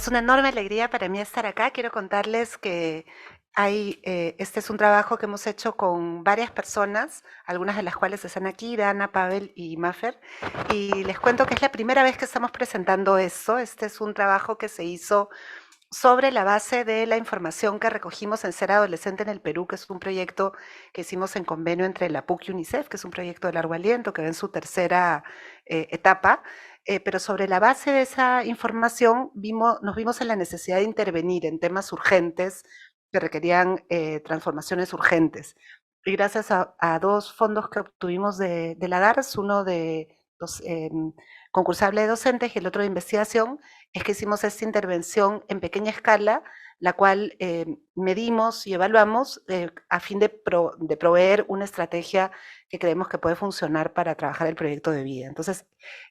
Es una enorme alegría para mí estar acá. Quiero contarles que este es un trabajo que hemos hecho con varias personas, algunas de las cuales están aquí, Dana, Pavel y Maffer, y les cuento que es la primera vez que estamos presentando eso. Este es un trabajo que se hizo sobre la base de la información que recogimos en Ser Adolescente en el Perú, que es un proyecto que hicimos en convenio entre la PUC y UNICEF, que es un proyecto de largo aliento, que va en su tercera etapa. Pero sobre la base de esa información nos vimos en la necesidad de intervenir en temas urgentes que requerían transformaciones urgentes. Y gracias a dos fondos que obtuvimos de la DARS, uno de concursable de docentes y el otro de investigación, es que hicimos esta intervención en pequeña escala, la cual medimos y evaluamos a fin de proveer una estrategia que creemos que puede funcionar para trabajar el proyecto de vida. Entonces,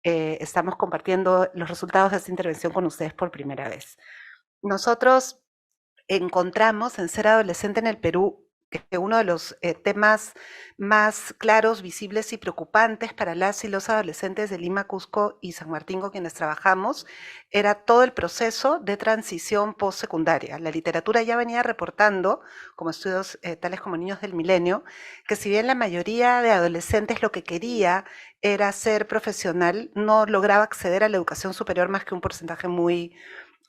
estamos compartiendo los resultados de esta intervención con ustedes por primera vez. Nosotros encontramos en Ser Adolescente en el Perú que uno de los temas más claros, visibles y preocupantes para las y los adolescentes de Lima, Cusco y San Martín con quienes trabajamos era todo el proceso de transición postsecundaria. La literatura ya venía reportando, como estudios tales como Niños del Milenio, que si bien la mayoría de adolescentes lo que quería era ser profesional, no lograba acceder a la educación superior más que un porcentaje muy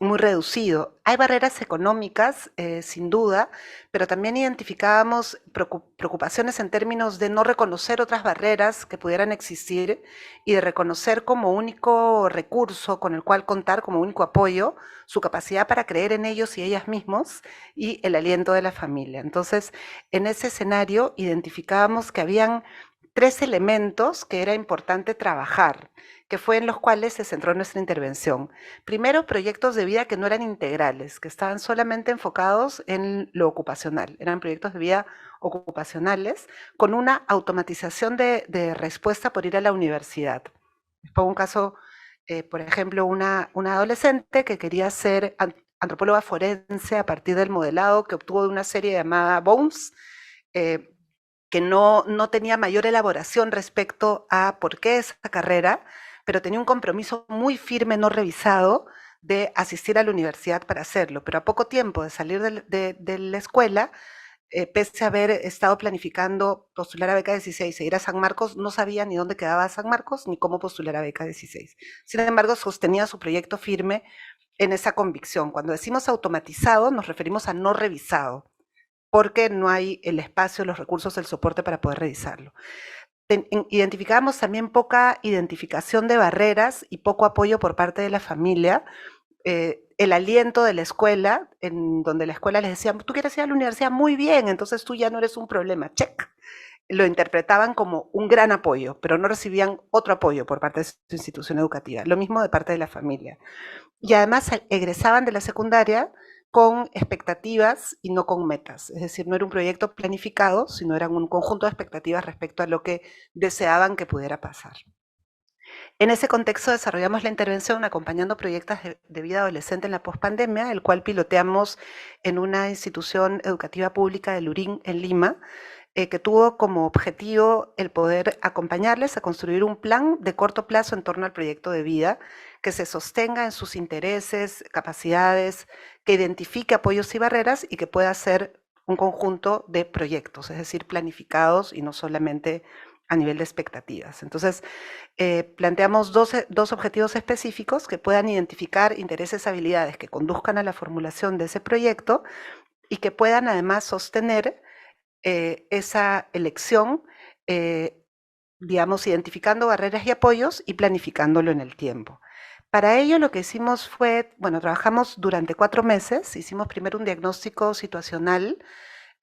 reducido. Hay barreras económicas, sin duda, pero también identificábamos preocupaciones en términos de no reconocer otras barreras que pudieran existir y de reconocer como único recurso con el cual contar, como único apoyo, su capacidad para creer en ellos y ellas mismos y el aliento de la familia. Entonces, en ese escenario identificábamos que habían tres elementos que era importante trabajar, que fue en los cuales se centró nuestra intervención. Primero, proyectos de vida que no eran integrales, que estaban solamente enfocados en lo ocupacional. Eran proyectos de vida ocupacionales con una automatización de respuesta por ir a la universidad. Les pongo un caso, por ejemplo, una adolescente que quería ser antropóloga forense a partir del modelado que obtuvo de una serie llamada Bones, que no tenía mayor elaboración respecto a por qué esa carrera, pero tenía un compromiso muy firme, no revisado, de asistir a la universidad para hacerlo. Pero a poco tiempo de salir de la escuela, pese a haber estado planificando postular a beca 16 e ir a San Marcos, no sabía ni dónde quedaba San Marcos ni cómo postular a beca 16. Sin embargo, sostenía su proyecto firme en esa convicción. Cuando decimos automatizado, nos referimos a no revisado, porque no hay el espacio, los recursos, el soporte para poder revisarlo. Identificamos también poca identificación de barreras y poco apoyo por parte de la familia, el aliento de la escuela, en donde la escuela les decía, tú quieres ir a la universidad, muy bien, entonces tú ya no eres un problema, check. Lo interpretaban como un gran apoyo, pero no recibían otro apoyo por parte de su institución educativa. Lo mismo de parte de la familia. Y además egresaban de la secundaria con expectativas y no con metas. Es decir, no era un proyecto planificado, sino eran un conjunto de expectativas respecto a lo que deseaban que pudiera pasar. En ese contexto desarrollamos la intervención acompañando proyectos de vida adolescente en la pospandemia, el cual piloteamos en una institución educativa pública de Lurín, en Lima, que tuvo como objetivo el poder acompañarles a construir un plan de corto plazo en torno al proyecto de vida, que se sostenga en sus intereses, capacidades, que identifique apoyos y barreras y que pueda ser un conjunto de proyectos, es decir, planificados y no solamente a nivel de expectativas. Entonces, planteamos dos objetivos específicos que puedan identificar intereses, habilidades que conduzcan a la formulación de ese proyecto y que puedan además sostener esa elección, digamos, identificando barreras y apoyos y planificándolo en el tiempo. Para ello lo que hicimos fue, bueno, trabajamos durante 4 meses, hicimos primero un diagnóstico situacional,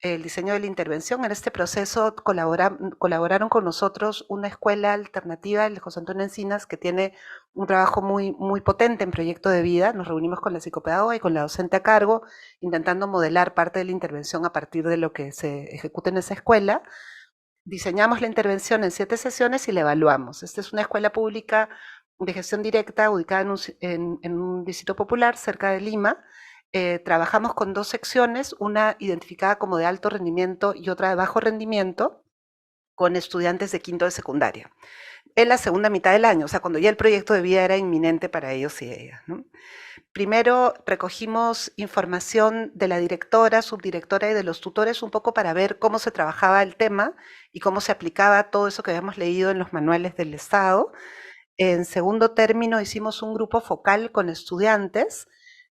el diseño de la intervención. En este proceso colaboraron con nosotros una escuela alternativa, el de José Antonio Encinas, que tiene un trabajo muy potente en proyecto de vida. Nos reunimos con la psicopedagoga y con la docente a cargo, intentando modelar parte de la intervención a partir de lo que se ejecuta en esa escuela. Diseñamos la intervención en 7 sesiones y la evaluamos. Esta es una escuela pública de gestión directa ubicada en un distrito popular cerca de Lima. Trabajamos con 2 secciones, una identificada como de alto rendimiento y otra de bajo rendimiento, con estudiantes de quinto de secundaria. en la segunda mitad del año, o sea, cuando ya el proyecto de vida era inminente para ellos y ellas, ¿no? Primero recogimos información de la directora, subdirectora y de los tutores un poco para ver cómo se trabajaba el tema y cómo se aplicaba todo eso que habíamos leído en los manuales del Estado. En segundo término, hicimos un grupo focal con estudiantes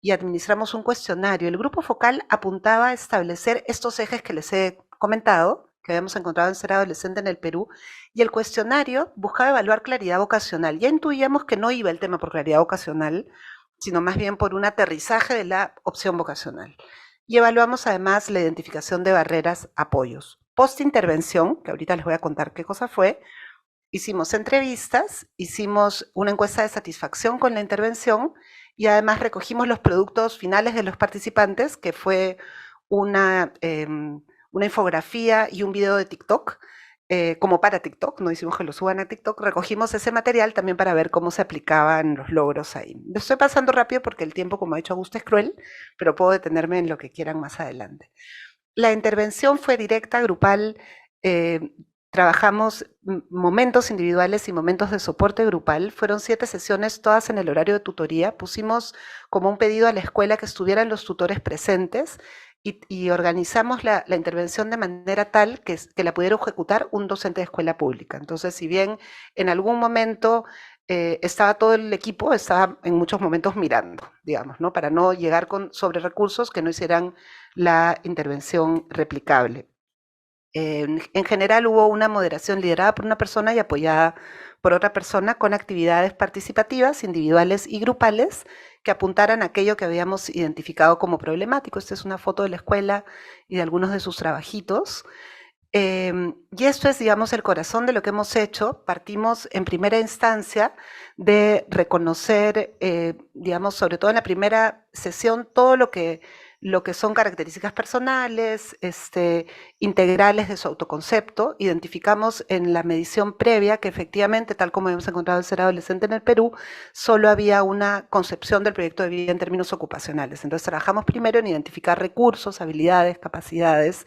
y administramos un cuestionario. El grupo focal apuntaba a establecer estos ejes que les he comentado, que habíamos encontrado en Ser Adolescente en el Perú, y el cuestionario buscaba evaluar claridad vocacional. Ya intuíamos que no iba el tema por claridad vocacional, sino más bien por un aterrizaje de la opción vocacional. Y evaluamos además la identificación de barreras, apoyos. Post-intervención, que ahorita les voy a contar qué cosa fue, hicimos entrevistas, hicimos una encuesta de satisfacción con la intervención y además recogimos los productos finales de los participantes, que fue una infografía y un video de TikTok, como para TikTok, no hicimos que lo suban a TikTok, recogimos ese material también para ver cómo se aplicaban los logros ahí. Lo estoy pasando rápido porque el tiempo, como ha dicho Augusto, es cruel, pero puedo detenerme en lo que quieran más adelante. La intervención fue directa, grupal, trabajamos momentos individuales y momentos de soporte grupal. Fueron 7 sesiones, todas en el horario de tutoría. Pusimos como un pedido a la escuela que estuvieran los tutores presentes y organizamos la intervención de manera tal que la pudiera ejecutar un docente de escuela pública. Entonces, si bien en algún momento estaba todo el equipo, estaba en muchos momentos mirando, digamos, ¿no? Para no llegar sobre recursos que no hicieran la intervención replicable. En general hubo una moderación liderada por una persona y apoyada por otra persona con actividades participativas, individuales y grupales que apuntaran a aquello que habíamos identificado como problemático. Esta es una foto de la escuela y de algunos de sus trabajitos. Y esto es, digamos, el corazón de lo que hemos hecho. Partimos en primera instancia de reconocer, digamos, sobre todo en la primera sesión, todo lo que son características personales, integrales de su autoconcepto. Identificamos en la medición previa que efectivamente, tal como hemos encontrado en Ser Adolescente en el Perú, solo había una concepción del proyecto de vida en términos ocupacionales. Entonces trabajamos primero en identificar recursos, habilidades, capacidades.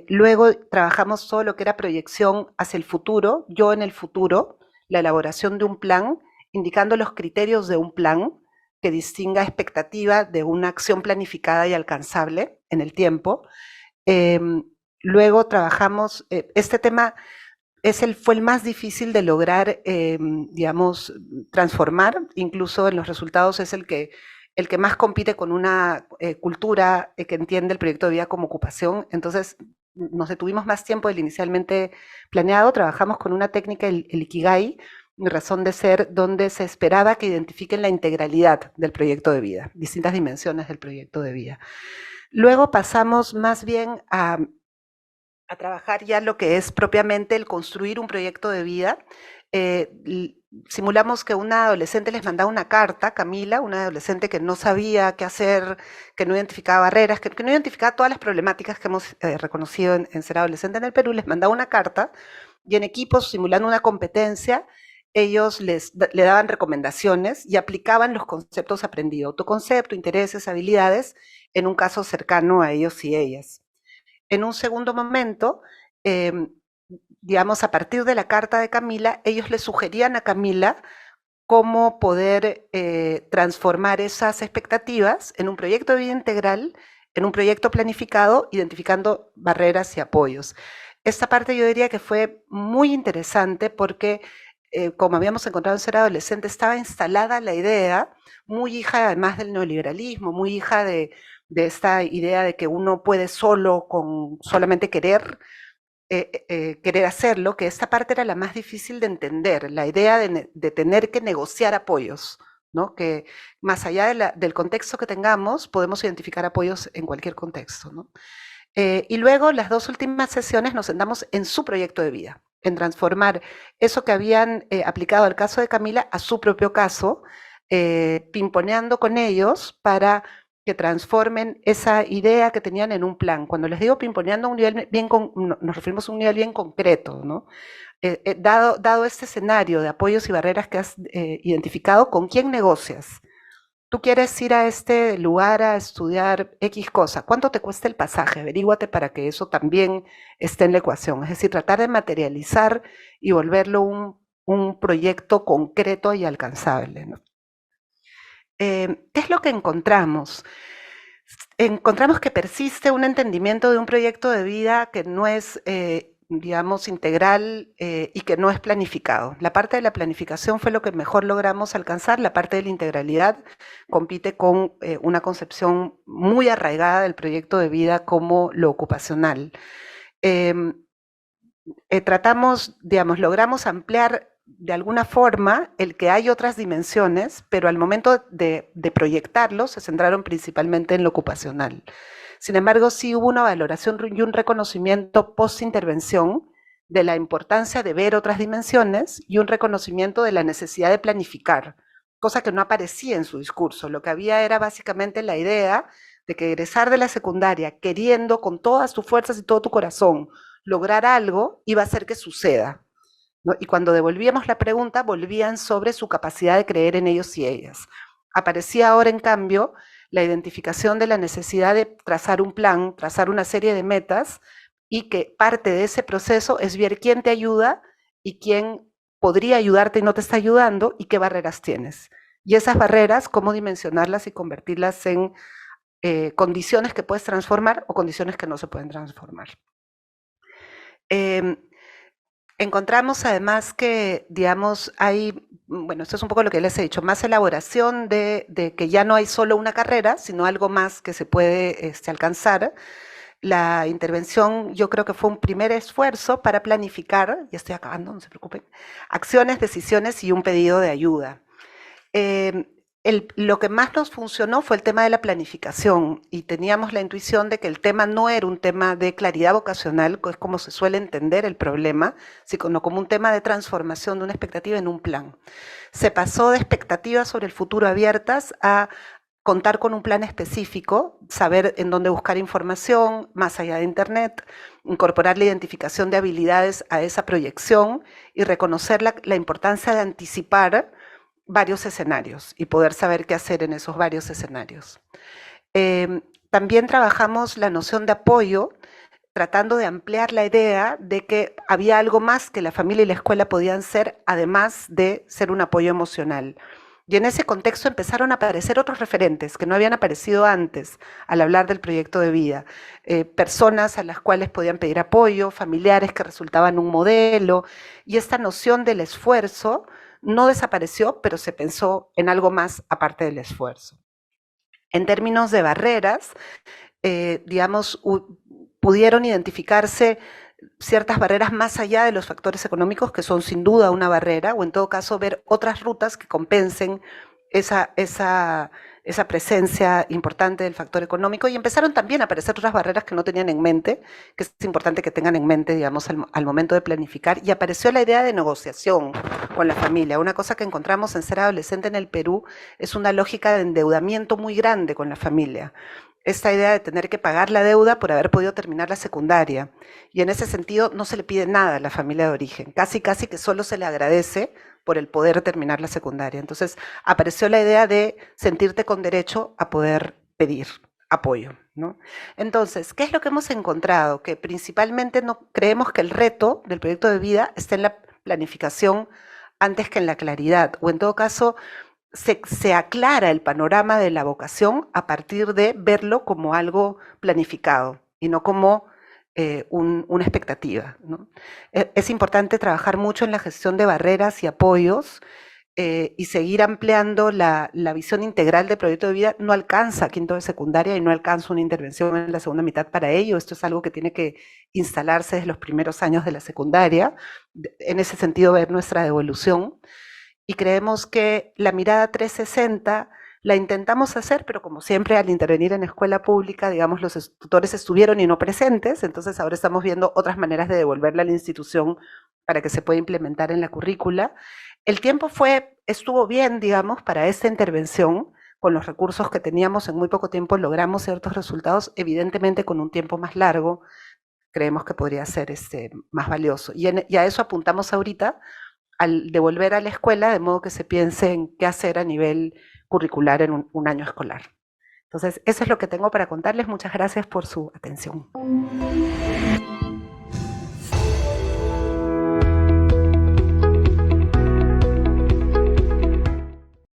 Luego trabajamos todo lo que era proyección hacia el futuro, yo en el futuro, la elaboración de un plan, indicando los criterios de un plan que distinga expectativa de una acción planificada y alcanzable en el tiempo. Luego trabajamos, este tema fue el más difícil de lograr, digamos, transformar, incluso en los resultados es el que más compite con una cultura que entiende el proyecto de vida como ocupación. Entonces, nos detuvimos más tiempo del inicialmente planeado, trabajamos con una técnica, el Ikigai, mi razón de ser, donde se esperaba que identifiquen la integralidad del proyecto de vida, distintas dimensiones del proyecto de vida. Luego pasamos más bien a trabajar ya lo que es propiamente el construir un proyecto de vida. Simulamos que una adolescente les mandaba una carta, Camila, una adolescente que no sabía qué hacer, que no identificaba barreras, que no identificaba todas las problemáticas que hemos reconocido en Ser Adolescente en el Perú, les mandaba una carta y en equipos, simulando una competencia, ellos le daban recomendaciones y aplicaban los conceptos aprendidos, autoconcepto, intereses, habilidades, en un caso cercano a ellos y ellas. En un segundo momento, digamos, a partir de la carta de Camila, ellos le sugerían a Camila cómo poder transformar esas expectativas en un proyecto de vida integral, en un proyecto planificado, identificando barreras y apoyos. Esta parte yo diría que fue muy interesante porque, como habíamos encontrado en Ser Adolescente, estaba instalada la idea, muy hija además del neoliberalismo, muy hija de esta idea de que uno puede solo, con solamente querer hacerlo, que esta parte era la más difícil de entender, la idea de tener que negociar apoyos, ¿no? Que más allá del contexto que tengamos, podemos identificar apoyos en cualquier contexto, ¿no? Y luego las 2 últimas sesiones nos sentamos en su proyecto de vida, en transformar eso que habían aplicado al caso de Camila a su propio caso, pimponeando con ellos para que transformen esa idea que tenían en un plan. Cuando les digo pimponeando a un nivel bien, nos referimos a un nivel bien concreto, ¿no? Dado este escenario de apoyos y barreras que has identificado, ¿con quién negocias? Tú quieres ir a este lugar a estudiar X cosa, ¿cuánto te cuesta el pasaje? Averíguate para que eso también esté en la ecuación. Es decir, tratar de materializar y volverlo un un proyecto concreto y alcanzable, ¿no? ¿Qué es lo que encontramos? Encontramos que persiste un entendimiento de un proyecto de vida que no es, digamos, integral y que no es planificado. La parte de la planificación fue lo que mejor logramos alcanzar, la parte de la integralidad compite con una concepción muy arraigada del proyecto de vida como lo ocupacional. Tratamos, digamos, logramos ampliar de alguna forma el que hay otras dimensiones, pero al momento de proyectarlos se centraron principalmente en lo ocupacional. Sin embargo, sí hubo una valoración y un reconocimiento post-intervención de la importancia de ver otras dimensiones y un reconocimiento de la necesidad de planificar, cosa que no aparecía en su discurso. Lo que había era básicamente la idea de que egresar de la secundaria queriendo con todas tus fuerzas y todo tu corazón lograr algo iba a hacer que suceda, ¿no? Y cuando devolvíamos la pregunta, volvían sobre su capacidad de creer en ellos y ellas. Aparecía ahora, en cambio, la identificación de la necesidad de trazar un plan, trazar una serie de metas, y que parte de ese proceso es ver quién te ayuda y quién podría ayudarte y no te está ayudando y qué barreras tienes. Y esas barreras, cómo dimensionarlas y convertirlas en condiciones que puedes transformar o condiciones que no se pueden transformar. Encontramos además que, digamos, hay, bueno, esto es un poco lo que les he dicho, más elaboración de que ya no hay solo una carrera, sino algo más que se puede alcanzar. La intervención yo creo que fue un primer esfuerzo para planificar, ya estoy acabando, no se preocupen, acciones, decisiones y un pedido de ayuda. Lo que más nos funcionó fue el tema de la planificación y teníamos la intuición de que el tema no era un tema de claridad vocacional, que es como se suele entender el problema, sino como un tema de transformación de una expectativa en un plan. Se pasó de expectativas sobre el futuro abiertas a contar con un plan específico, saber en dónde buscar información, más allá de Internet, incorporar la identificación de habilidades a esa proyección y reconocer la importancia de anticipar varios escenarios y poder saber qué hacer en esos varios escenarios. También trabajamos la noción de apoyo, tratando de ampliar la idea de que había algo más que la familia y la escuela podían ser, además de ser un apoyo emocional. Y en ese contexto empezaron a aparecer otros referentes que no habían aparecido antes al hablar del proyecto de vida. Personas a las cuales podían pedir apoyo, familiares que resultaban un modelo, y esta noción del esfuerzo no desapareció, pero se pensó en algo más aparte del esfuerzo. En términos de barreras, digamos, pudieron identificarse ciertas barreras más allá de los factores económicos, que son sin duda una barrera, o en todo caso ver otras rutas que compensen esa presencia importante del factor económico, y empezaron también a aparecer otras barreras que no tenían en mente, que es importante que tengan en mente, digamos, al momento de planificar, y apareció la idea de negociación con la familia. Una cosa que encontramos en Ser Adolescente en el Perú es una lógica de endeudamiento muy grande con la familia. Esta idea de tener que pagar la deuda por haber podido terminar la secundaria. Y en ese sentido no se le pide nada a la familia de origen, casi que solo se le agradece por el poder terminar la secundaria. Entonces apareció la idea de sentirte con derecho a poder pedir apoyo, ¿no? Entonces, ¿qué es lo que hemos encontrado? Que principalmente no creemos que el reto del proyecto de vida está en la planificación antes que en la claridad, o en todo caso se aclara el panorama de la vocación a partir de verlo como algo planificado y no como una expectativa, ¿no? Es importante trabajar mucho en la gestión de barreras y apoyos y seguir ampliando la visión integral del proyecto de vida. No alcanza quinto de secundaria y no alcanza una intervención en la segunda mitad para ello. Esto es algo que tiene que instalarse desde los primeros años de la secundaria. En ese sentido, ver nuestra devolución. Y creemos que la mirada 360 la intentamos hacer, pero como siempre al intervenir en escuela pública, digamos, los tutores estuvieron y no presentes, entonces ahora estamos viendo otras maneras de devolverla a la institución para que se pueda implementar en la currícula. El tiempo estuvo bien, digamos, para esta intervención. Con los recursos que teníamos en muy poco tiempo logramos ciertos resultados, evidentemente con un tiempo más largo creemos que podría ser más valioso. Y a eso apuntamos ahorita, al devolver a la escuela, de modo que se piense en qué hacer a nivel curricular en un año escolar. Entonces, eso es lo que tengo para contarles. Muchas gracias por su atención.